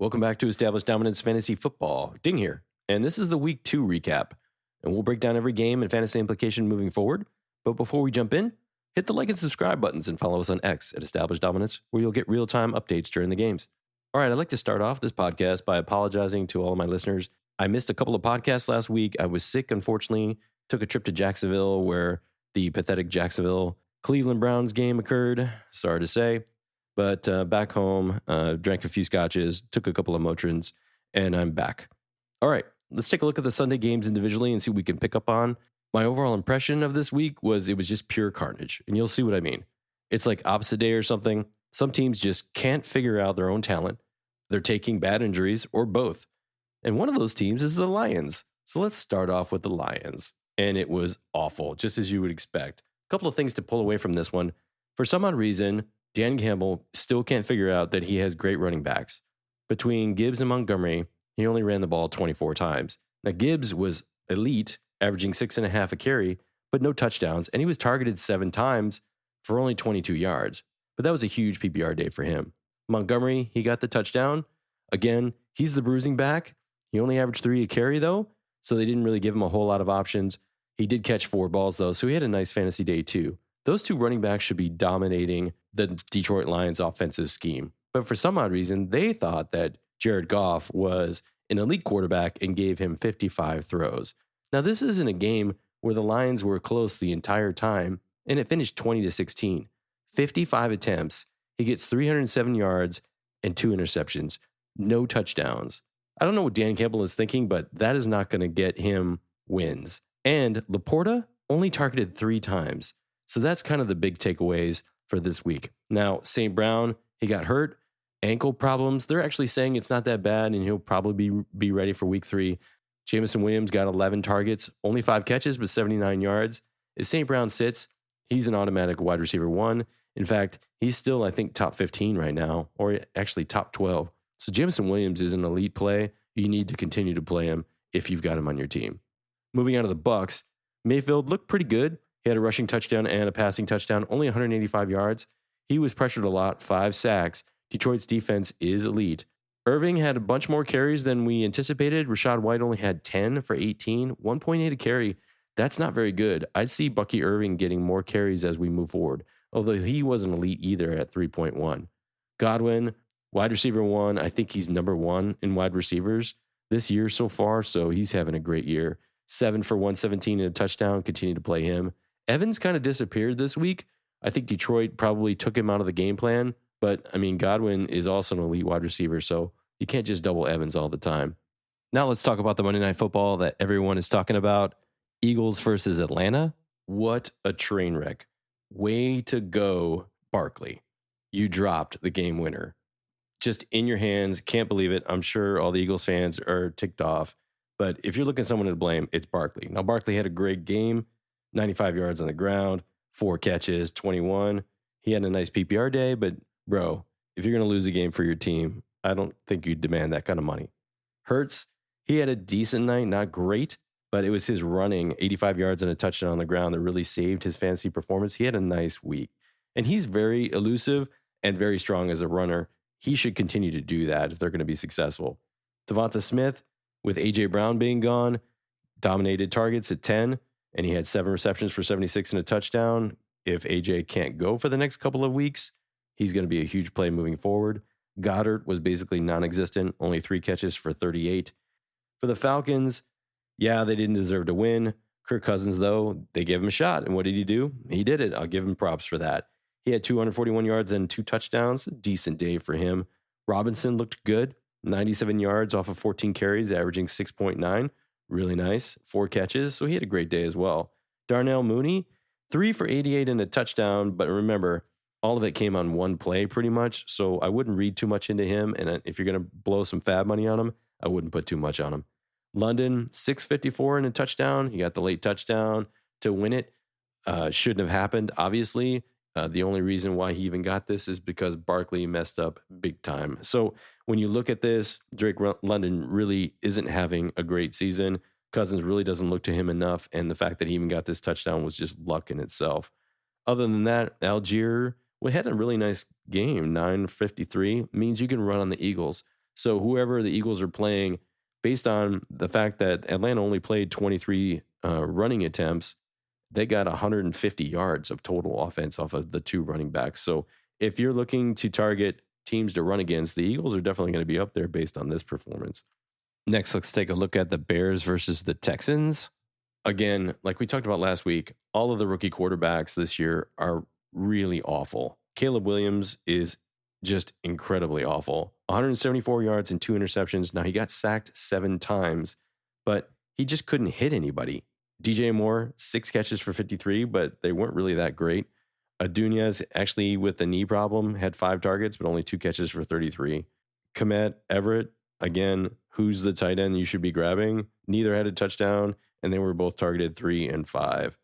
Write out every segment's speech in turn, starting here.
Welcome back to Established Dominance Fantasy Football. Ding here. And this is the Week 2 recap. And we'll break down every game and fantasy implication moving forward. But before we jump in, hit the like and subscribe buttons and follow us on X at Established Dominance, where you'll get real-time updates during the games. All right, I'd like to start off this podcast by apologizing to all of my listeners. I missed a couple of podcasts last week. I was sick, unfortunately. Took a trip to Jacksonville where the pathetic Jacksonville Cleveland Browns game occurred. Sorry to say. But back home, drank a few scotches, took a couple of Motrins, and I'm back. All right, let's take a look at the Sunday games individually and see what we can pick up on. My overall impression of this week was it was just pure carnage, and you'll see what I mean. It's like opposite day or something. Some teams just can't figure out their own talent. They're taking bad injuries or both. And one of those teams is the Lions. So let's start off with the Lions. And it was awful, just as you would expect. A couple of things to pull away from this one. For some odd reason, Dan Campbell still can't figure out that he has great running backs. Between Gibbs and Montgomery, he only ran the ball 24 times. Now, Gibbs was elite, averaging 6.5 a carry, but no touchdowns, and he was targeted 7 times for only 22 yards. But that was a huge PPR day for him. Montgomery, he got the touchdown. Again, he's the bruising back. He only averaged 3 a carry, though, so they didn't really give him a whole lot of options. He did catch 4 balls, though, so he had a nice fantasy day, too. Those 2 running backs should be dominating the Detroit Lions offensive scheme. But for some odd reason, they thought that Jared Goff was an elite quarterback and gave him 55 throws. Now, this isn't a game where the Lions were close the entire time, and it finished 20-16. 55 attempts. He gets 307 yards and 2 interceptions. No touchdowns. I don't know what Dan Campbell is thinking, but that is not going to get him wins. And Laporta only targeted 3 times. So that's kind of the big takeaways for this week. Now, St. Brown, he got hurt, ankle problems. They're actually saying it's not that bad, and he'll probably be ready for week 3. Jameson Williams got 11 targets, only 5 catches, but 79 yards. If St. Brown sits, he's an automatic wide receiver 1. In fact, he's still, I think, top 15 right now, or actually top 12. So Jameson Williams is an elite play. You need to continue to play him if you've got him on your team. Moving on to the Bucs, Mayfield looked pretty good. He had a rushing touchdown and a passing touchdown, only 185 yards. He was pressured a lot, 5 sacks. Detroit's defense is elite. Irving had a bunch more carries than we anticipated. Rashad White only had 10 for 18, 1.8 a carry. That's not very good. I'd see Bucky Irving getting more carries as we move forward, although he wasn't elite either at 3.1. Godwin, wide receiver 1. I think he's number 1 in wide receivers this year so far, so he's having a great year. 7 for 117 and a touchdown. Continue to play him. Evans kind of disappeared this week. I think Detroit probably took him out of the game plan, but I mean, Godwin is also an elite wide receiver, so you can't just double Evans all the time. Now let's talk about the Monday Night Football that everyone is talking about. Eagles versus Atlanta. What a train wreck. Way to go, Barkley. You dropped the game winner. Just in your hands. Can't believe it. I'm sure all the Eagles fans are ticked off. But if you're looking for someone to blame, it's Barkley. Now, Barkley had a great game. 95 yards on the ground, 4 catches, 21. He had a nice PPR day, but bro, if you're going to lose a game for your team, I don't think you'd demand that kind of money. Hurts, he had a decent night, not great, but it was his running, 85 yards and a touchdown on the ground that really saved his fantasy performance. He had a nice week, and he's very elusive and very strong as a runner. He should continue to do that if they're going to be successful. Devonta Smith, with A.J. Brown being gone, dominated targets at 10. And he had 7 receptions for 76 and a touchdown. If AJ can't go for the next couple of weeks, he's going to be a huge play moving forward. Goddard was basically non-existent, only 3 catches for 38. For the Falcons, yeah, they didn't deserve to win. Kirk Cousins, though, they gave him a shot. And what did he do? He did it. I'll give him props for that. He had 241 yards and 2 touchdowns. A decent day for him. Robinson looked good. 97 yards off of 14 carries, averaging 6.9. Really nice. 4 catches. So he had a great day as well. Darnell Mooney, 3 for 88 and a touchdown. But remember, all of it came on one play pretty much. So I wouldn't read too much into him. And if you're going to blow some fab money on him, I wouldn't put too much on him. London, 654 and a touchdown. He got the late touchdown to win it. Shouldn't have happened, obviously. The only reason why he even got this is because Barkley messed up big time. So when you look at this, Drake London really isn't having a great season. Cousins really doesn't look to him enough. And the fact that he even got this touchdown was just luck in itself. Other than that, Algier, we had a really nice game. 953 means you can run on the Eagles. So whoever the Eagles are playing, based on the fact that Atlanta only played 23 running attempts, they got 150 yards of total offense off of the two running backs. So if you're looking to target teams to run against, the Eagles are definitely going to be up there based on this performance. Next, let's take a look at the Bears versus the Texans. Again, like we talked about last week, all of the rookie quarterbacks this year are really awful. Caleb Williams is just incredibly awful. 174 yards and 2 interceptions. Now, he got sacked 7 times, but he just couldn't hit anybody. DJ Moore, 6 catches for 53, but they weren't really that great. Adunya's actually with the knee problem had 5 targets, but only 2 catches for 33. Komet Everett, again, who's the tight end you should be grabbing? Neither had a touchdown, and they were both targeted 3 and 5.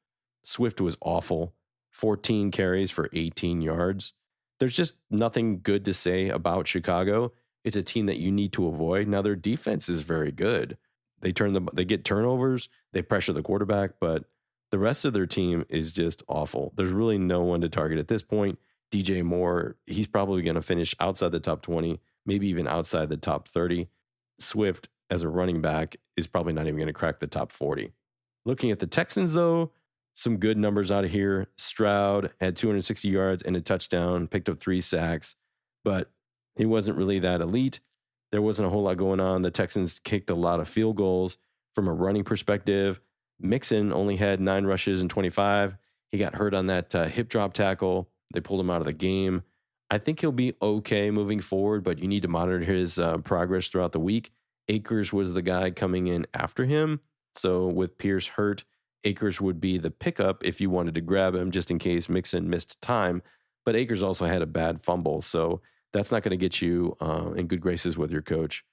Swift was awful. 14 carries for 18 yards. There's just nothing good to say about Chicago. It's a team that you need to avoid. Now, their defense is very good. They get turnovers, they pressure the quarterback, but the rest of their team is just awful. There's really no one to target at this point. DJ Moore, he's probably going to finish outside the top 20, maybe even outside the top 30. Swift, as a running back, is probably not even going to crack the top 40. Looking at the Texans, though, some good numbers out of here. Stroud had 260 yards and a touchdown, picked up 3 sacks, but he wasn't really that elite. There wasn't a whole lot going on. The Texans kicked a lot of field goals. From a running perspective, Mixon only had 9 rushes and 25. He got hurt on that hip drop tackle. They pulled him out of the game. I think he'll be okay moving forward, but you need to monitor his progress throughout the week. Akers was the guy coming in after him. So with Pierce hurt, Akers would be the pickup if you wanted to grab him just in case Mixon missed time. But Akers also had a bad fumble, so that's not going to get you in good graces with your coach.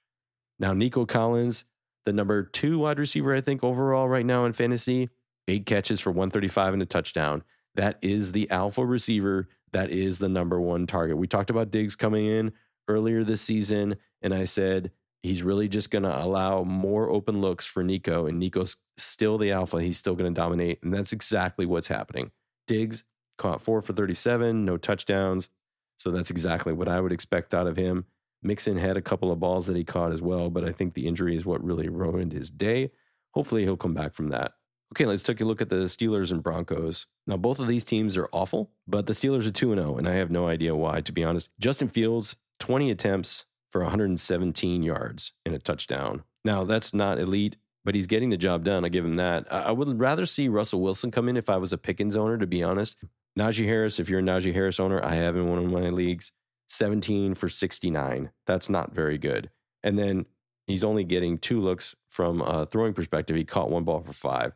Now, Nico Collins, the number 2 wide receiver, I think, overall right now in fantasy, 8 catches for 135 and a touchdown. That is the alpha receiver. That is the number 1 target. We talked about Diggs coming in earlier this season, and I said he's really just going to allow more open looks for Nico, and Nico's still the alpha. He's still going to dominate, and that's exactly what's happening. Diggs caught 4 for 37, no touchdowns, so that's exactly what I would expect out of him. Mixon had a couple of balls that he caught as well, but I think the injury is what really ruined his day. Hopefully he'll come back from that. Okay, let's take a look at the Steelers and Broncos. Now, both of these teams are awful, but the Steelers are 2-0, and I have no idea why, to be honest. Justin Fields, 20 attempts for 117 yards and a touchdown. Now, that's not elite, but he's getting the job done. I give him that. I would rather see Russell Wilson come in if I was a Pickens owner, to be honest. Najee Harris, if you're a Najee Harris owner, I have in one of my leagues, 17 for 69. That's not very good. And then he's only getting 2 looks from a throwing perspective. He caught 1 ball for 5.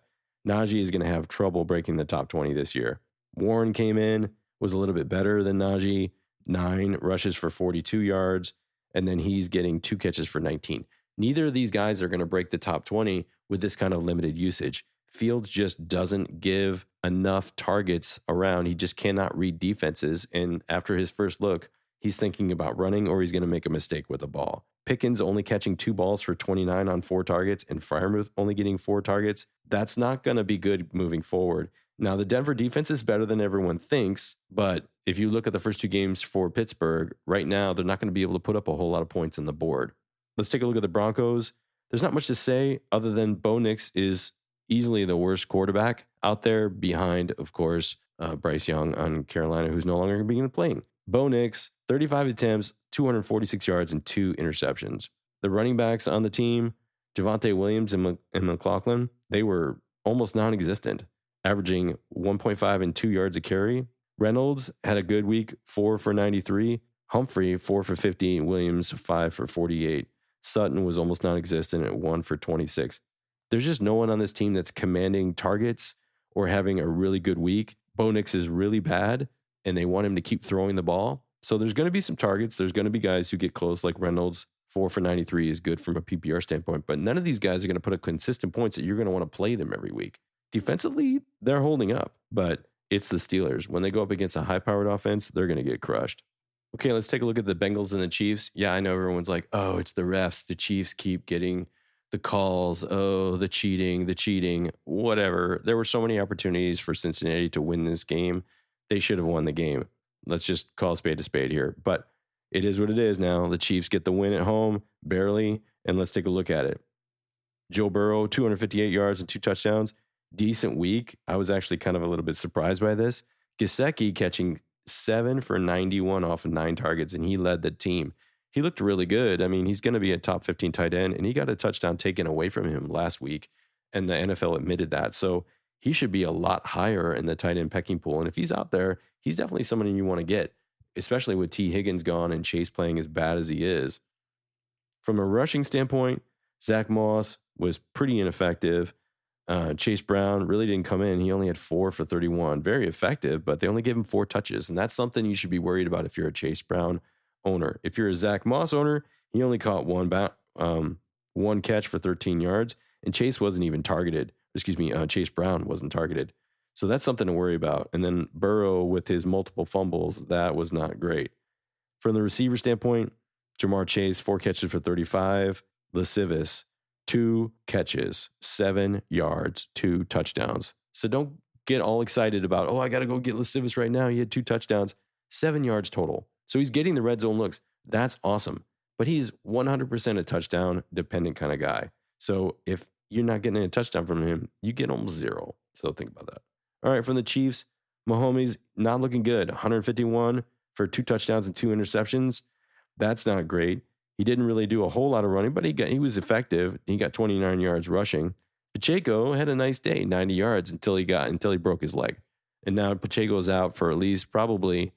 Najee is going to have trouble breaking the top 20 this year. Warren came in, was a little bit better than Najee, 9 rushes for 42 yards, and then he's getting 2 catches for 19. Neither of these guys are going to break the top 20 with this kind of limited usage. Fields just doesn't give enough targets around. He just cannot read defenses, and after his first look, he's thinking about running or he's going to make a mistake with the ball. Pickens only catching 2 balls for 29 on 4 targets and Freiermuth only getting 4 targets. That's not going to be good moving forward. Now, the Denver defense is better than everyone thinks, but if you look at the first 2 games for Pittsburgh, right now, they're not going to be able to put up a whole lot of points on the board. Let's take a look at the Broncos. There's not much to say other than Bo Nix is easily the worst quarterback out there behind, of course, Bryce Young on Carolina, who's no longer going to be playing. Bo Nix, 35 attempts, 246 yards, and 2 interceptions. The running backs on the team, Javonte Williams and McLaughlin, they were almost non-existent, averaging 1.5 and 2 yards a carry. Reynolds had a good week, 4 for 93. Humphrey, 4 for 50. Williams, 5 for 48. Sutton was almost non-existent at 1 for 26. There's just no one on this team that's commanding targets or having a really good week. Bo Nix is really bad, and they want him to keep throwing the ball. So there's going to be some targets. There's going to be guys who get close, like Reynolds. 4 for 93 is good from a PPR standpoint, but none of these guys are going to put up consistent points that you're going to want to play them every week. Defensively, they're holding up, but it's the Steelers. When they go up against a high-powered offense, they're going to get crushed. Okay, let's take a look at the Bengals and the Chiefs. Yeah, I know everyone's like, oh, it's the refs. The Chiefs keep getting the calls. Oh, the cheating, whatever. There were so many opportunities for Cincinnati to win this game. They should have won the game. Let's just call a spade here. But it is what it is now. The Chiefs get the win at home, barely, and let's take a look at it. Joe Burrow, 258 yards and 2 touchdowns. Decent week. I was actually kind of a little bit surprised by this. Gesicki catching 7 for 91 off of 9 targets, and he led the team. He looked really good. I mean, he's going to be a top 15 tight end, and he got a touchdown taken away from him last week, and the NFL admitted that. So he should be a lot higher in the tight end pecking pool. And if he's out there, he's definitely someone you want to get, especially with T. Higgins gone and Chase playing as bad as he is. From a rushing standpoint, Zach Moss was pretty ineffective. Chase Brown really didn't come in. He only had 4 for 31. Very effective, but they only gave him 4 touches. And that's something you should be worried about if you're a Chase Brown owner. If you're a Zach Moss owner, he only caught one catch for 13 yards. And Chase wasn't even targeted. Chase Brown wasn't targeted. So that's something to worry about. And then Burrow with his multiple fumbles, that was not great. From the receiver standpoint, Jamar Chase, 4 catches for 35. Lascivis, 2 catches, 7 yards, 2 touchdowns. So don't get all excited about, I got to go get Lascivis right now. He had 2 touchdowns, 7 yards total. So he's getting the red zone looks. That's awesome. But he's 100% a touchdown dependent kind of guy. So if you're not getting a touchdown from him, you get almost 0. So think about that. All right, from the Chiefs, Mahomes not looking good. 151 for 2 touchdowns and 2 interceptions. That's not great. He didn't really do a whole lot of running, but he was effective. He got 29 yards rushing. Pacheco had a nice day, 90 yards until he broke his leg. And now Pacheco's out for at least probably,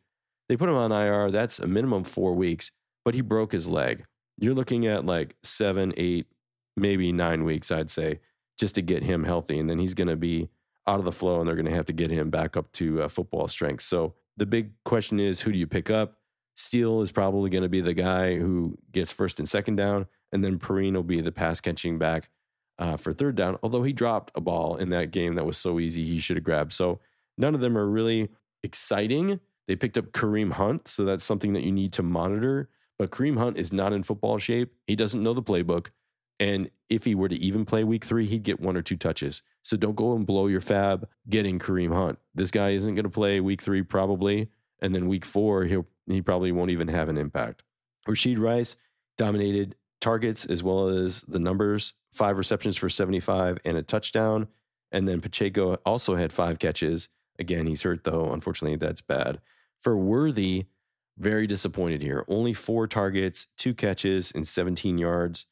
they put him on IR. That's a minimum 4 weeks, but he broke his leg. You're looking at like 7, 8, maybe 9 weeks, I'd say, just to get him healthy. And then he's going to be out of the flow and they're going to have to get him back up to football strength. So the big question is, who do you pick up? Steele is probably going to be the guy who gets first and second down, and then Perrine will be the pass catching back for third down, although he dropped a ball in that game that was so easy he should have grabbed. So none of them are really exciting. They picked up Kareem Hunt, so that's something that you need to monitor. But Kareem Hunt is not in football shape. He doesn't know the playbook. And if he were to even play week 3, he'd get 1 or 2 touches. So don't go and blow your fab getting Kareem Hunt. This guy isn't going to play week 3 probably. And then week 4, he probably won't even have an impact. Rashid Rice dominated targets as well as the numbers, 5 receptions for 75 and a touchdown. And then Pacheco also had 5 catches. Again, he's hurt though. Unfortunately, that's bad. For Worthy, very disappointed here. Only 4 targets, 2 catches, and 17 yards.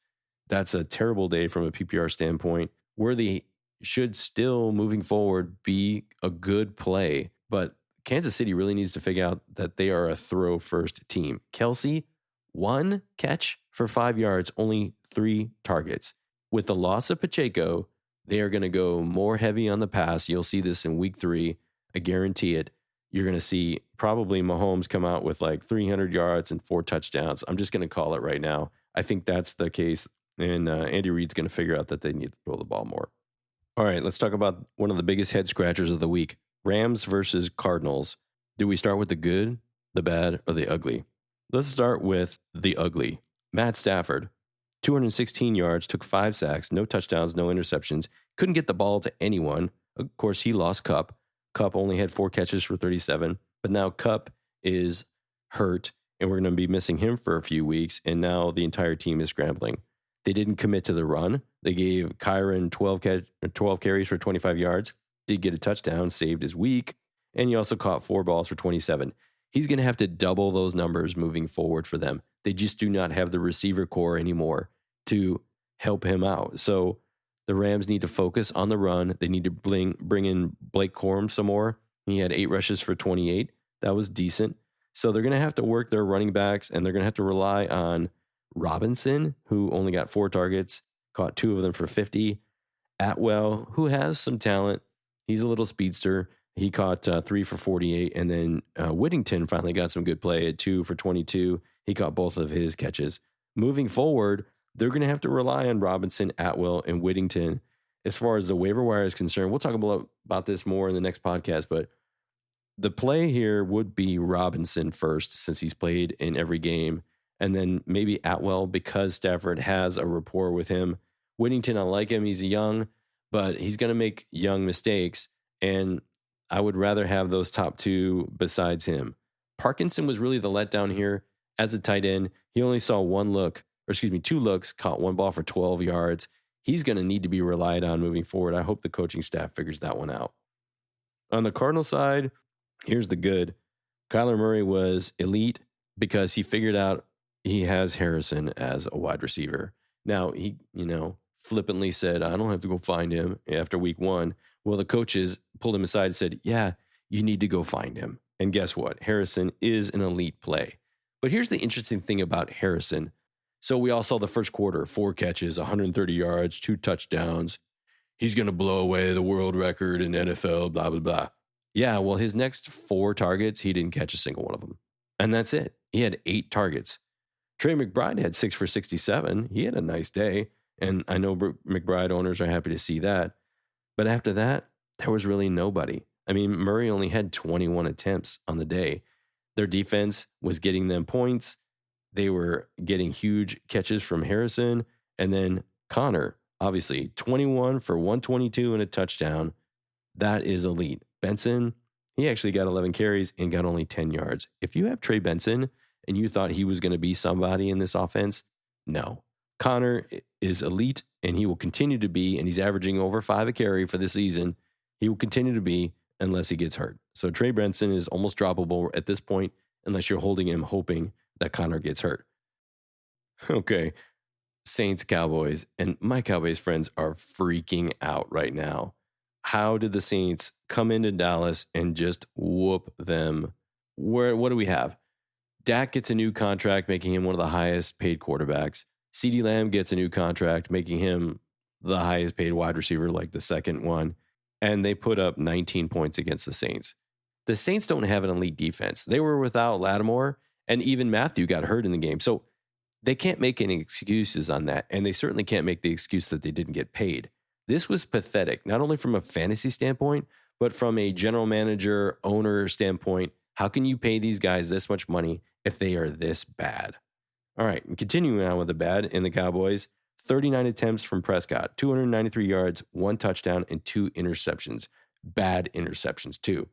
That's a terrible day from a PPR standpoint. Worthy should still, moving forward, be a good play, but Kansas City really needs to figure out that they are a throw-first team. Kelsey, 1 catch for 5 yards, only 3 targets. With the loss of Pacheco, they are going to go more heavy on the pass. You'll see this in week 3. I guarantee it. You're going to see probably Mahomes come out with like 300 yards and 4 touchdowns. I'm just going to call it right now. I think that's the case. And Andy Reid's going to figure out that they need to throw the ball more. All right, let's talk about one of the biggest head scratchers of the week. Rams versus Cardinals. Do we start with the good, the bad, or the ugly? Let's start with the ugly. Matt Stafford, 216 yards, took 5 sacks, no touchdowns, no interceptions. Couldn't get the ball to anyone. Of course, he lost Kupp. Kupp only had 4 catches for 37. But now Kupp is hurt, and we're going to be missing him for a few weeks. And now the entire team is scrambling. They didn't commit to the run. They gave Kyron 12 carries for 25 yards. Did get a touchdown, saved his week, and he also caught 4 balls for 27. He's going to have to double those numbers moving forward for them. They just do not have the receiver core anymore to help him out. So the Rams need to focus on the run. They need to bring in Blake Corum some more. He had 8 rushes for 28. That was decent. So they're going to have to work their running backs, and they're going to have to rely on Robinson, who only got 4 targets, caught 2 of them for 50. Atwell, who has some talent. He's a little speedster. He caught 3 for 48. And then Whittington finally got some good play at 2 for 22. He caught both of his catches. Moving forward, they're going to have to rely on Robinson, Atwell, and Whittington. As far as the waiver wire is concerned, we'll talk about this more in the next podcast, but the play here would be Robinson first since he's played in every game. And then maybe Atwell because Stafford has a rapport with him. Whittington, I like him. He's young, but he's going to make young mistakes. And I would rather have those top 2 besides him. Parkinson was really the letdown here As a tight end, he only saw two looks, caught one ball for 12 yards. He's going to need to be relied on moving forward. I hope the coaching staff figures that one out. On the Cardinal side, here's the good. Kyler Murray was elite because he figured out he has Harrison as a wide receiver. Now, he, flippantly said, I don't have to go find him after week 1. Well, the coaches pulled him aside and said, yeah, you need to go find him. And guess what? Harrison is an elite play. But here's the interesting thing about Harrison. So we all saw the first quarter, 4 catches, 130 yards, 2 touchdowns. He's going to blow away the world record in NFL, blah, blah, blah. Yeah, well, his next 4 targets, he didn't catch a single one of them. And that's it. He had 8 targets. Trey McBride had 6 for 67. He had a nice day. And I know McBride owners are happy to see that. But after that, there was really nobody. I mean, Murray only had 21 attempts on the day. Their defense was getting them points. They were getting huge catches from Harrison. And then Connor, obviously, 21 for 122 and a touchdown. That is elite. Benson, he actually got 11 carries and got only 10 yards. If you have Trey Benson and you thought he was going to be somebody in this offense, no. Connor is elite, and he will continue to be, and he's averaging over 5 a carry for this season. He will continue to be unless he gets hurt. So Trey Benson is almost droppable at this point unless you're holding him hoping that Connor gets hurt. Okay, Saints, Cowboys, and my Cowboys friends are freaking out right now. How did the Saints come into Dallas and just whoop them? What do we have? Dak gets a new contract, making him one of the highest paid quarterbacks. CeeDee Lamb gets a new contract, making him the highest paid wide receiver, like the second one. And they put up 19 points against the Saints. The Saints don't have an elite defense. They were without Lattimore, and even Matthew got hurt in the game. So they can't make any excuses on that. And they certainly can't make the excuse that they didn't get paid. This was pathetic, not only from a fantasy standpoint, but from a general manager, owner standpoint. How can you pay these guys this much money if they are this bad? All right, and continuing on with the bad in the Cowboys, 39 attempts from Prescott, 293 yards, 1 touchdown, and 2 interceptions. Bad interceptions, too.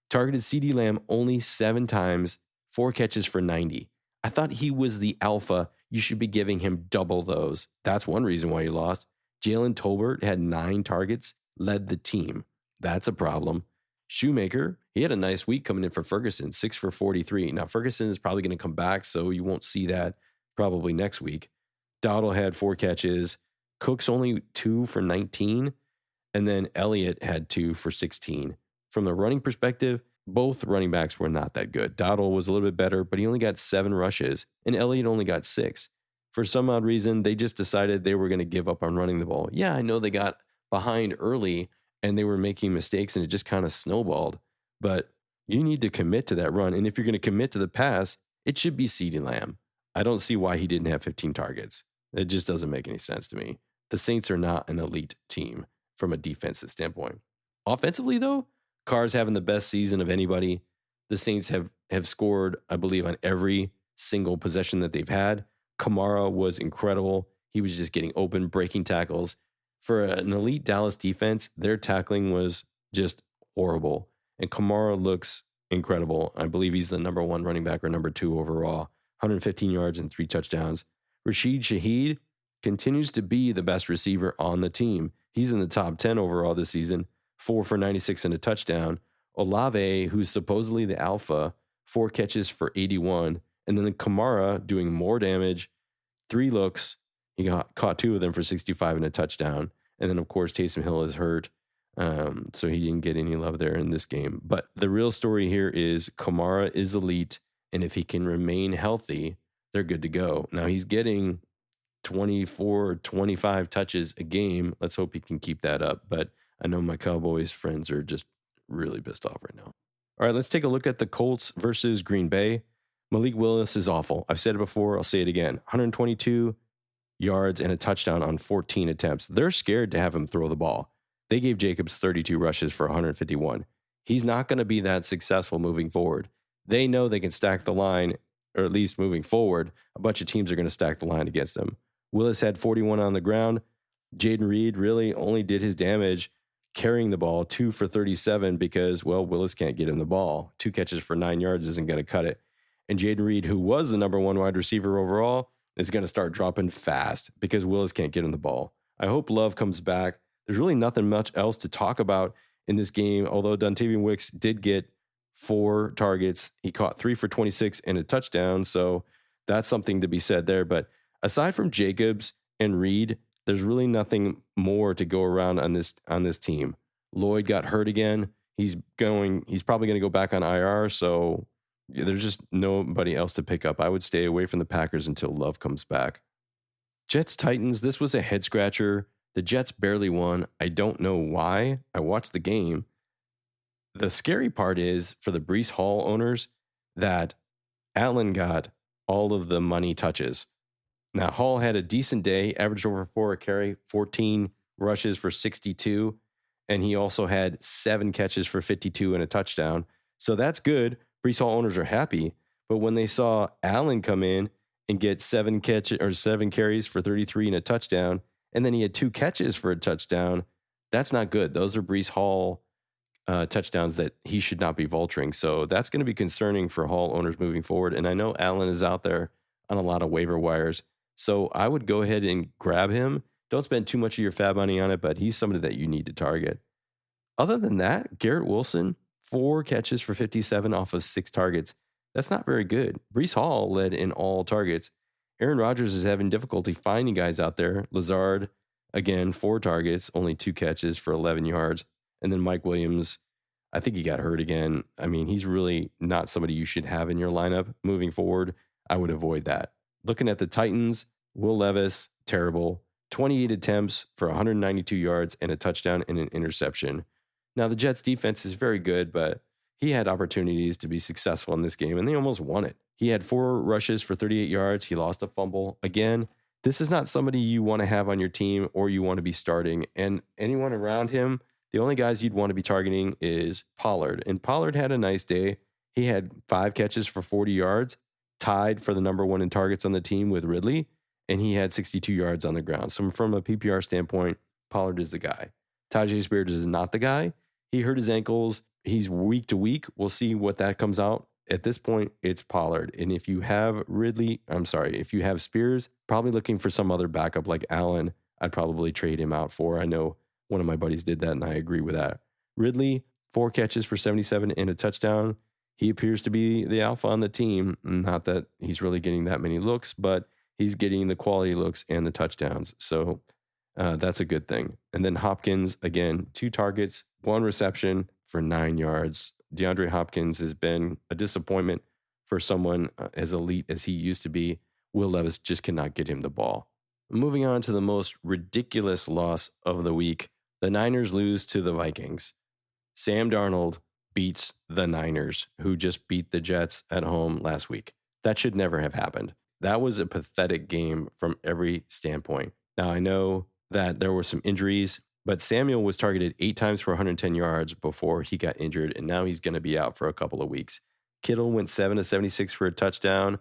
Targeted CeeDee Lamb only 7 times, 4 catches for 90. I thought he was the alpha. You should be giving him double those. That's one reason why he lost. Jalen Tolbert had 9 targets, led the team. That's a problem. Shoemaker, he had a nice week coming in for Ferguson, 6 for 43. Now, Ferguson is probably going to come back, so you won't see that probably next week. Dowdle had 4 catches. Cook's only 2 for 19. And then Elliott had 2 for 16. From the running perspective, both running backs were not that good. Dowdle was a little bit better, but he only got 7 rushes, and Elliott only got 6. For some odd reason, they just decided they were going to give up on running the ball. Yeah, I know they got behind early, and they were making mistakes, and it just kind of snowballed. But you need to commit to that run. And if you're going to commit to the pass, it should be CeeDee Lamb. I don't see why he didn't have 15 targets. It just doesn't make any sense to me. The Saints are not an elite team from a defensive standpoint. Offensively, though, Carr's having the best season of anybody. The Saints have scored, I believe, on every single possession that they've had. Kamara was incredible. He was just getting open, breaking tackles. For an elite Dallas defense, their tackling was just horrible. And Kamara looks incredible. I believe he's the number 1 running back or number 2 overall. 115 yards and 3 touchdowns. Rashid Shaheed continues to be the best receiver on the team. He's in the top 10 overall this season. 4 for 96 and a touchdown. Olave, who's supposedly the alpha, 4 catches for 81. And then Kamara doing more damage, 3 looks. He caught 2 of them for 65 and a touchdown. And then, of course, Taysom Hill is hurt. So he didn't get any love there in this game. But the real story here is Kamara is elite. And if he can remain healthy, they're good to go. Now he's getting 24 or 25 touches a game. Let's hope he can keep that up. But I know my Cowboys friends are just really pissed off right now. All right, let's take a look at the Colts versus Green Bay. Malik Willis is awful. I've said it before. I'll say it again. 122 yards and a touchdown on 14 attempts. They're scared to have him throw the ball. They gave Jacobs 32 rushes for 151. He's not going to be that successful moving forward. They know they can stack the line, or at least moving forward, a bunch of teams are going to stack the line against him. Willis had 41 on the ground. Jaden Reed really only did his damage carrying the ball, 2 for 37 because, well, Willis can't get him the ball. 2 catches for 9 yards isn't going to cut it. And Jaden Reed, who was the number one wide receiver overall, is going to start dropping fast because Willis can't get him the ball. I hope Love comes back. There's really nothing much else to talk about in this game, although Dontavian Wicks did get 4 targets. He caught 3 for 26 and a touchdown, so that's something to be said there. But aside from Jacobs and Reed, there's really nothing more to go around on this team. Lloyd got hurt again. He's probably going to go back on IR, so there's just nobody else to pick up. I would stay away from the Packers until Love comes back. Jets Titans, this was a head scratcher. The Jets barely won. I don't know why. I watched the game. The scary part is for the Breece Hall owners that Allen got all of the money touches. Now, Hall had a decent day, averaged over 4 a carry, 14 rushes for 62, and he also had 7 catches for 52 and a touchdown. So that's good. Breece Hall owners are happy. But when they saw Allen come in and get 7 carries for 33 and a touchdown, and then he had 2 catches for a touchdown, that's not good. Those are Breece Hall touchdowns that he should not be vulturing. So that's going to be concerning for Hall owners moving forward. And I know Allen is out there on a lot of waiver wires. So I would go ahead and grab him. Don't spend too much of your fab money on it, but he's somebody that you need to target. Other than that, Garrett Wilson, 4 catches for 57 off of 6 targets. That's not very good. Breece Hall led in all targets. Aaron Rodgers is having difficulty finding guys out there. Lazard, again, 4 targets, only 2 catches for 11 yards. And then Mike Williams, I think he got hurt again. I mean, he's really not somebody you should have in your lineup moving forward. I would avoid that. Looking at the Titans, Will Levis, terrible. 28 attempts for 192 yards and a touchdown and an interception. Now, the Jets defense is very good, but he had opportunities to be successful in this game, and they almost won it. He had 4 rushes for 38 yards. He lost a fumble. Again, this is not somebody you want to have on your team or you want to be starting. And anyone around him, the only guys you'd want to be targeting is Pollard. And Pollard had a nice day. He had 5 catches for 40 yards, tied for the number 1 in targets on the team with Ridley, and he had 62 yards on the ground. So from a PPR standpoint, Pollard is the guy. Tyjae Spears is not the guy. He hurt his ankles. He's week to week. We'll see what that comes out. At this point, it's Pollard. And if you have if you have Spears, probably looking for some other backup like Allen, I'd probably trade him out for. I know one of my buddies did that, and I agree with that. Ridley, 4 catches for 77 and a touchdown. He appears to be the alpha on the team. Not that he's really getting that many looks, but he's getting the quality looks and the touchdowns. So that's a good thing. And then Hopkins, again, 2 targets, 1 reception for 9 yards. DeAndre Hopkins has been a disappointment for someone as elite as he used to be. Will Levis just cannot get him the ball. Moving on to the most ridiculous loss of the week. The Niners lose to the Vikings. Sam Darnold beats the Niners, who just beat the Jets at home last week. That should never have happened. That was a pathetic game from every standpoint. Now, I know that there were some injuries, but Samuel was targeted 8 times for 110 yards before he got injured, and now he's going to be out for a couple of weeks. Kittle went 7 of 76 for a touchdown.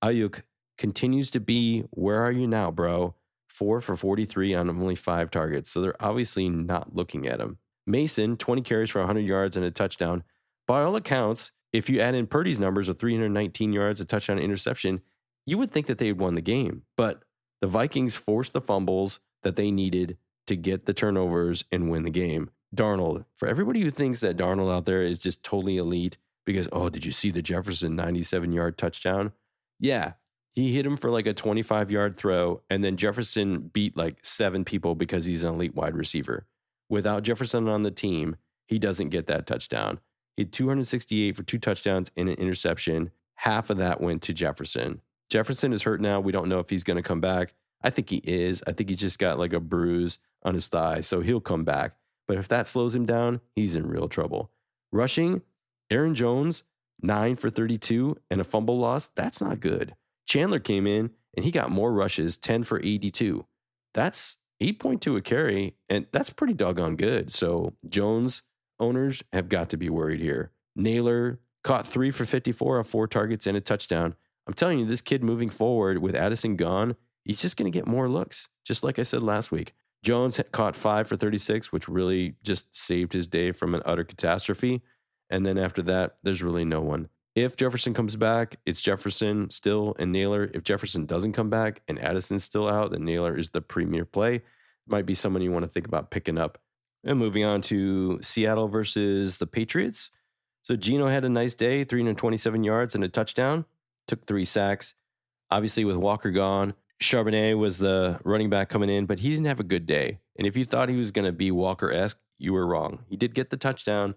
Ayuk continues to be, where are you now, bro? 4 for 43 on only 5 targets, so they're obviously not looking at him. Mason, 20 carries for 100 yards and a touchdown. By all accounts, if you add in Purdy's numbers of 319 yards, a touchdown, interception, you would think that they had won the game. But the Vikings forced the fumbles that they needed to get the turnovers and win the game. Darnold, for everybody who thinks that Darnold out there is just totally elite because, did you see the Jefferson 97-yard touchdown? Yeah, he hit him for like a 25-yard throw, and then Jefferson beat like 7 people because he's an elite wide receiver. Without Jefferson on the team, he doesn't get that touchdown. He had 268 for 2 touchdowns and an interception. Half of that went to Jefferson. Jefferson is hurt now. We don't know if he's going to come back. I think he is. I think he just got like a bruise on his thigh, so he'll come back. But if that slows him down, he's in real trouble. Rushing, Aaron Jones, 9 for 32 and a fumble loss. That's not good. Chandler came in and he got more rushes, 10 for 82. That's 8.2 a carry, and that's pretty doggone good. So Jones owners have got to be worried here. Naylor caught 3 for 54 off 4 targets and a touchdown. I'm telling you, this kid moving forward with Addison gone, he's just going to get more looks, just like I said last week. Jones caught 5 for 36, which really just saved his day from an utter catastrophe. And then after that, there's really no one. If Jefferson comes back, it's Jefferson still and Naylor. If Jefferson doesn't come back and Addison's still out, then Naylor is the premier play. Might be someone you want to think about picking up. And moving on to Seattle versus the Patriots. So Geno had a nice day, 327 yards and a touchdown, took 3 sacks. Obviously, with Walker gone, Charbonnet was the running back coming in, but he didn't have a good day. And if you thought he was going to be Walker-esque, you were wrong. He did get the touchdown,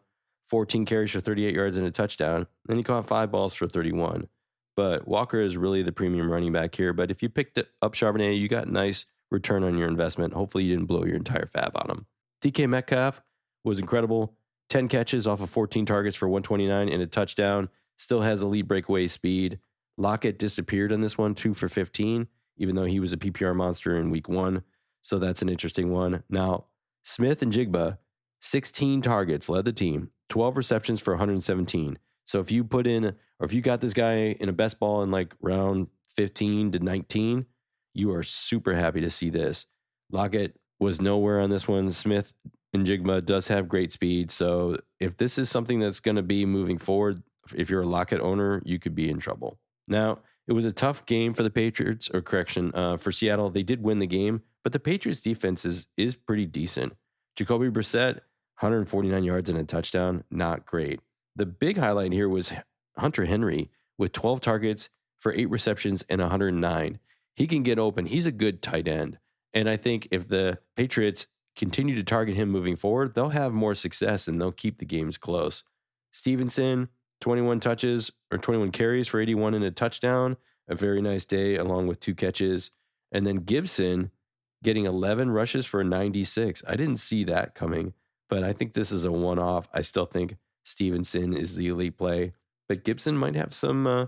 14 carries for 38 yards and a touchdown. Then he caught 5 balls for 31. But Walker is really the premium running back here. But if you picked up Charbonnet, you got a nice return on your investment. Hopefully you didn't blow your entire fab on him. DK Metcalf was incredible. 10 catches off of 14 targets for 129 and a touchdown. Still has elite breakaway speed. Lockett disappeared on this one, 2 for 15, even though he was a PPR monster in week 1. So that's an interesting one. Now, Smith and Jigba, 16 targets, led the team, 12 receptions for 117. So if you put in, or if you got this guy in a best ball in like round 15 to 19, you are super happy to see this. Lockett was nowhere on this one. Smith and Jigba does have great speed. So if this is something that's going to be moving forward, if you're a Lockett owner, you could be in trouble. Now, it was a tough game for the Patriots, or correction, for Seattle. They did win the game, but the Patriots defense is pretty decent. Jacoby Brissett, 149 yards and a touchdown, not great. The big highlight here was Hunter Henry with 12 targets for 8 receptions and 109. He can get open. He's a good tight end. And I think if the Patriots continue to target him moving forward, they'll have more success and they'll keep the games close. Stevenson, 21 touches or 21 carries for 81 and a touchdown. A very nice day along with 2 catches. And then Gibson getting 11 rushes for 96. I didn't see that coming, but I think this is a one-off. I still think Stevenson is the elite play, but Gibson might have some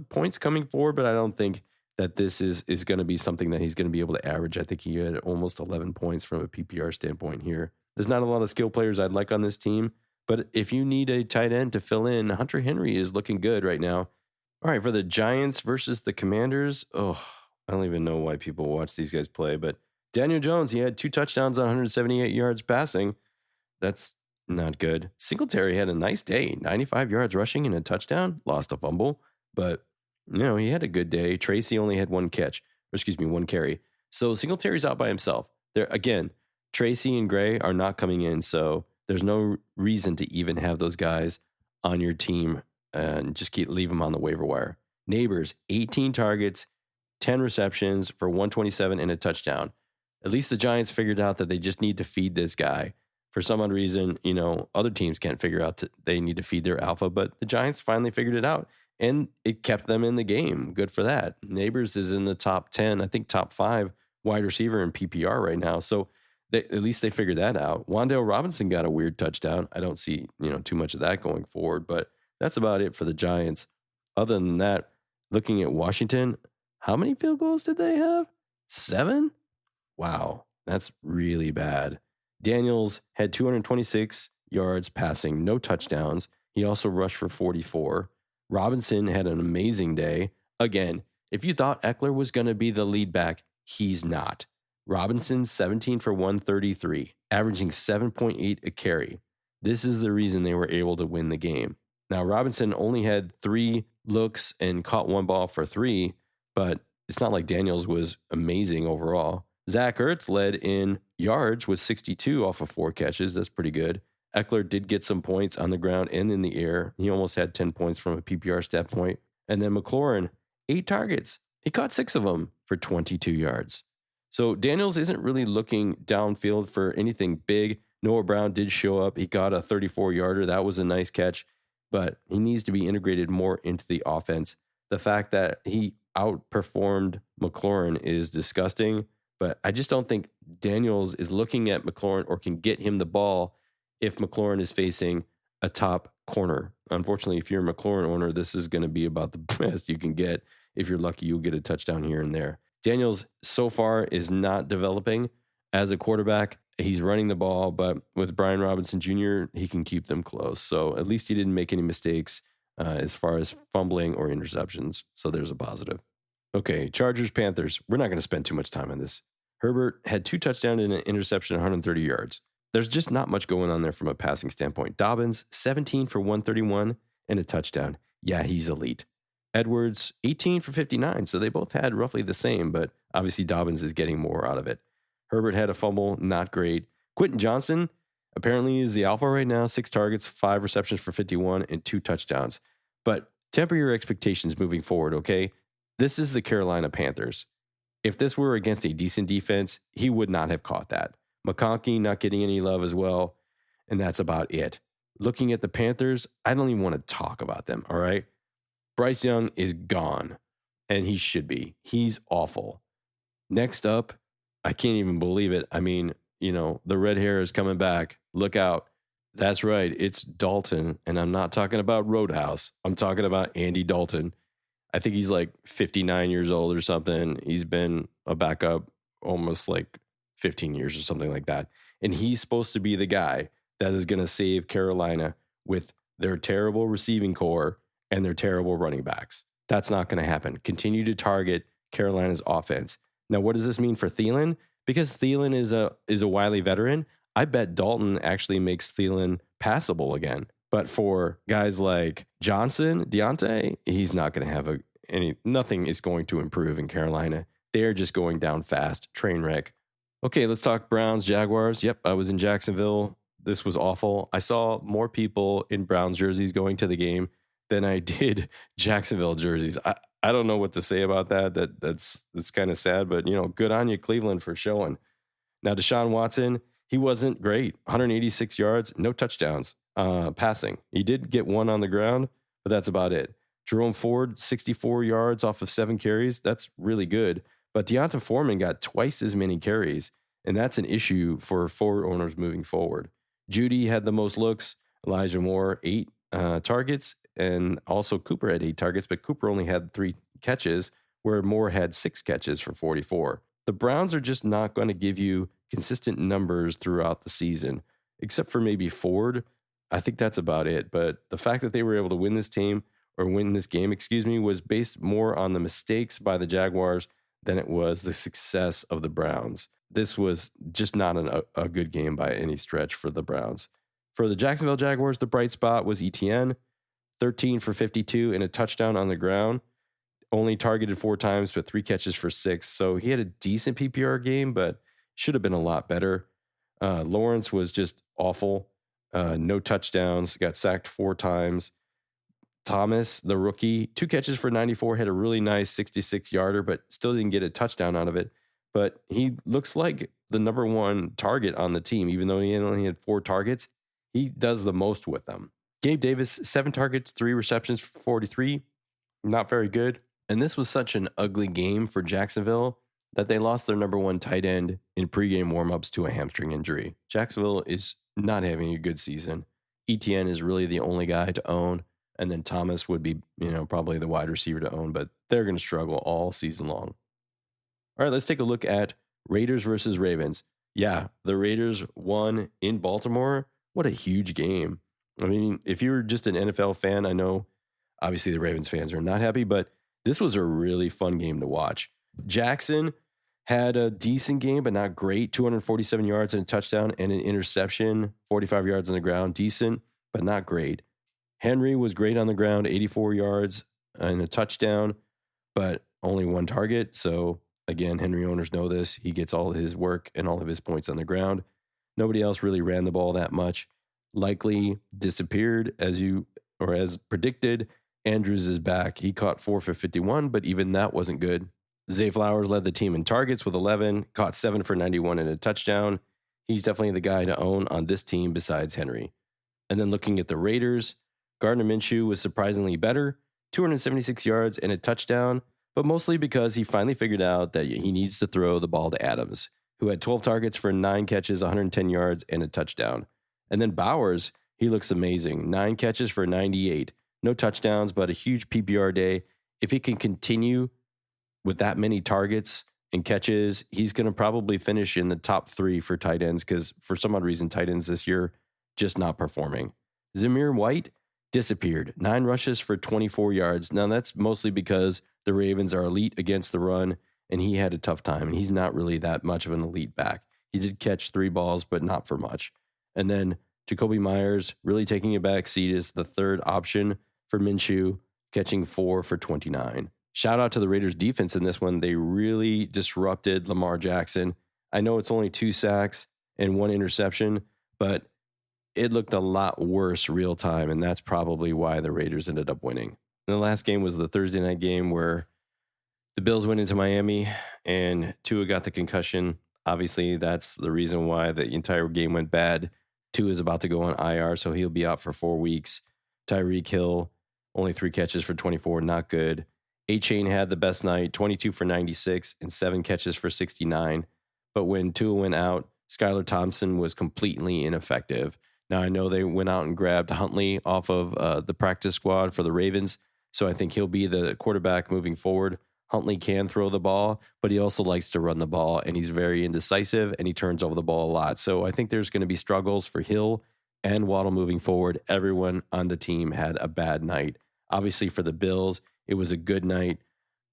points coming forward, but I don't think that this is going to be something that he's going to be able to average. I think he had almost 11 points from a PPR standpoint here. There's not a lot of skill players I'd like on this team, but if you need a tight end to fill in, Hunter Henry is looking good right now. All right, for the Giants versus the Commanders, I don't even know why people watch these guys play, but Daniel Jones, he had 2 touchdowns on 178 yards passing. That's not good. Singletary had a nice day, 95 yards rushing and a touchdown, lost a fumble, but he had a good day. Tracy only had 1 carry. So Singletary's out by himself. There again, Tracy and Gray are not coming in, so there's no reason to even have those guys on your team and just leave them on the waiver wire. Neighbors, 18 targets, 10 receptions for 127 and a touchdown. At least the Giants figured out that they just need to feed this guy. For some odd reason, other teams can't figure out they need to feed their alpha, but the Giants finally figured it out, and it kept them in the game. Good for that. Neighbors is in the top 10, I think top 5 wide receiver in PPR right now. So at least they figured that out. Wan'Dale Robinson got a weird touchdown. I don't see, too much of that going forward, but that's about it for the Giants. Other than that, looking at Washington, how many field goals did they have? 7? Wow, that's really bad. Daniels had 226 yards passing, no touchdowns. He also rushed for 44. Robinson had an amazing day. Again, if you thought Eckler was going to be the lead back, he's not. Robinson, 17 for 133, averaging 7.8 a carry. This is the reason they were able to win the game. Now, Robinson only had 3 looks and caught 1 ball for 3, but it's not like Daniels was amazing overall. Zach Ertz led in yards with 62 off of 4 catches. That's pretty good. Eckler did get some points on the ground and in the air. He almost had 10 points from a PPR stat point. And then McLaurin, 8 targets. He caught 6 of them for 22 yards. So Daniels isn't really looking downfield for anything big. Noah Brown did show up. He got a 34-yarder. That was a nice catch, but he needs to be integrated more into the offense. The fact that he outperformed McLaurin is disgusting, but I just don't think Daniels is looking at McLaurin or can get him the ball if McLaurin is facing a top corner. Unfortunately, if you're a McLaurin owner, this is going to be about the best you can get. If you're lucky, you'll get a touchdown here and there. Daniels so far is not developing as a quarterback. He's running the ball, but with Brian Robinson Jr., he can keep them close. So at least he didn't make any mistakes as far as fumbling or interceptions. So there's a positive. Okay, Chargers, Panthers. We're not going to spend too much time on this. Herbert had 2 touchdowns and an interception, 130 yards. There's just not much going on there from a passing standpoint. Dobbins, 17 for 131 and a touchdown. Yeah, he's elite. Edwards, 18 for 59. So they both had roughly the same, but obviously Dobbins is getting more out of it. Herbert had a fumble, not great. Quentin Johnson apparently is the alpha right now, 6 targets, 5 receptions for 51, and 2 touchdowns. But temper your expectations moving forward, okay? This is the Carolina Panthers. If this were against a decent defense, he would not have caught that. McConkey not getting any love as well, and that's about it. Looking at the Panthers, I don't even want to talk about them, all right? Bryce Young is gone, and he should be. He's awful. Next up, I can't even believe it. I mean, the red hair is coming back. Look out. That's right. It's Dalton, and I'm not talking about Roadhouse. I'm talking about Andy Dalton. I think he's like 59 years old or something. He's been a backup almost like 15 years or something like that. And he's supposed to be the guy that is going to save Carolina with their terrible receiving core and their terrible running backs. That's not going to happen. Continue to target Carolina's offense. Now, what does this mean for Thielen? Because Thielen is a wily veteran, I bet Dalton actually makes Thielen passable again. But for guys like Johnson, Deontay, he's not going to have nothing is going to improve in Carolina. They're just going down fast, train wreck. Okay, let's talk Browns, Jaguars. Yep, I was in Jacksonville. This was awful. I saw more people in Browns jerseys going to the game than I did Jacksonville jerseys. I don't know what to say about that. That's kind of sad, but good on you, Cleveland, for showing. Now, Deshaun Watson, he wasn't great. 186 yards, no touchdowns passing. He did get one on the ground, but that's about it. Jerome Ford, 64 yards off of 7 carries. That's really good. But Deonta Foreman got twice as many carries, and that's an issue for Ford owners moving forward. Judy had the most looks. Elijah Moore, 8 targets. And also Cooper had 8 targets, but Cooper only had 3 catches, where Moore had 6 catches for 44. The Browns are just not going to give you consistent numbers throughout the season, except for maybe Ford. I think that's about it. But the fact that they were able to win this game, was based more on the mistakes by the Jaguars than it was the success of the Browns. This was just not a good game by any stretch for the Browns. For the Jacksonville Jaguars, the bright spot was ETN, 13 for 52 and a touchdown on the ground. Only targeted 4 times, but 3 catches for 6. So he had a decent PPR game, but should have been a lot better. Lawrence was just awful. No touchdowns, got sacked 4 times. Thomas, the rookie, 2 catches for 94, had a really nice 66-yarder, but still didn't get a touchdown out of it. But he looks like the number 1 target on the team, even though he only had 4 targets. He does the most with them. Gabe Davis, 7 targets, 3 receptions for 43. Not very good. And this was such an ugly game for Jacksonville that they lost their number 1 tight end in pregame warmups to a hamstring injury. Jacksonville is not having a good season. ETN is really the only guy to own. And then Thomas would be, probably the wide receiver to own, but they're going to struggle all season long. All right, let's take a look at Raiders versus Ravens. Yeah, the Raiders won in Baltimore. What a huge game. I mean, if you're just an NFL fan, I know obviously the Ravens fans are not happy, but this was a really fun game to watch. Jackson had a decent game, but not great. 247 yards and a touchdown and an interception. 45 yards on the ground. Decent, but not great. Henry was great on the ground. 84 yards and a touchdown, but only 1 target. So, again, Henry owners know this. He gets all of his work and all of his points on the ground. Nobody else really ran the ball that much. Likely disappeared as predicted. Andrews is back. He caught 4 for 51, but even that wasn't good. Zay Flowers led the team in targets with 11, caught 7 for 91 and a touchdown. He's definitely the guy to own on this team besides Henry. And then looking at the Raiders, Gardner Minshew was surprisingly better, 276 yards and a touchdown, but mostly because he finally figured out that he needs to throw the ball to Adams, who had 12 targets for 9 catches, 110 yards, and a touchdown. And then Bowers, he looks amazing. 9 catches for 98. No touchdowns, but a huge PPR day. If he can continue with that many targets and catches, he's going to probably finish in the top 3 for tight ends because for some odd reason, tight ends this year just not performing. Zamir White disappeared. 9 rushes for 24 yards. Now, that's mostly because the Ravens are elite against the run, and he had a tough time, and he's not really that much of an elite back. He did catch 3 balls, but not for much. And then Jacoby Myers really taking a back seat as the third option for Minshew, catching 4 for 29. Shout out to the Raiders defense in this one. They really disrupted Lamar Jackson. I know it's only 2 sacks and 1 interception, but it looked a lot worse real time, and that's probably why the Raiders ended up winning. And the last game was the Thursday night game where the Bills went into Miami and Tua got the concussion. Obviously, that's the reason why the entire game went bad. Tua is about to go on IR, so he'll be out for 4 weeks. Tyreek Hill, only 3 catches for 24, not good. A-Chain had the best night, 22 for 96 and 7 catches for 69. But when Tua went out, Skylar Thompson was completely ineffective. Now, I know they went out and grabbed Huntley off of the practice squad for the Ravens, so I think he'll be the quarterback moving forward. Huntley can throw the ball, but he also likes to run the ball, and he's very indecisive, and he turns over the ball a lot. So I think there's going to be struggles for Hill and Waddle moving forward. Everyone on the team had a bad night. Obviously, for the Bills, it was a good night.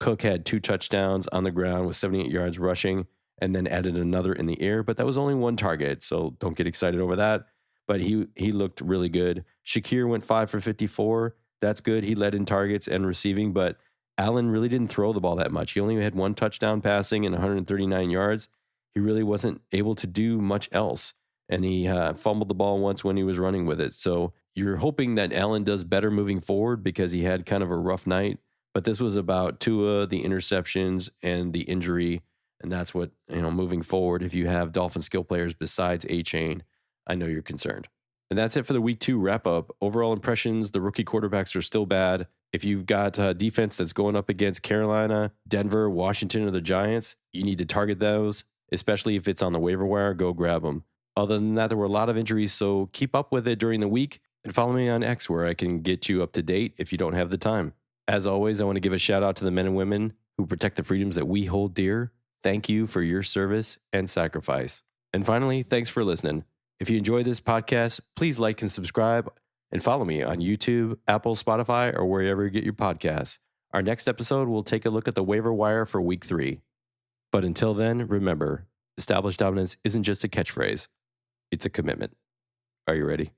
Cook had 2 touchdowns on the ground with 78 yards rushing, and then added another in the air, but that was only 1 target, so don't get excited over that. But he looked really good. Shakir went 5 for 54. That's good. He led in targets and receiving, but Allen really didn't throw the ball that much. He only had 1 touchdown passing and 139 yards. He really wasn't able to do much else. And he fumbled the ball once when he was running with it. So you're hoping that Allen does better moving forward because he had kind of a rough night. But this was about Tua, the interceptions, and the injury. And that's what, moving forward, if you have Dolphin skill players besides A-Chain, I know you're concerned. And that's it for the week 2 wrap up. Overall impressions, the rookie quarterbacks are still bad. If you've got a defense that's going up against Carolina, Denver, Washington, or the Giants, you need to target those, especially if it's on the waiver wire, go grab them. Other than that, there were a lot of injuries, so keep up with it during the week and follow me on X where I can get you up to date if you don't have the time. As always, I want to give a shout out to the men and women who protect the freedoms that we hold dear. Thank you for your service and sacrifice. And finally, thanks for listening. If you enjoy this podcast, please like and subscribe and follow me on YouTube, Apple, Spotify, or wherever you get your podcasts. Our next episode will take a look at the waiver wire for week 3. But until then, remember, established dominance isn't just a catchphrase. It's a commitment. Are you ready?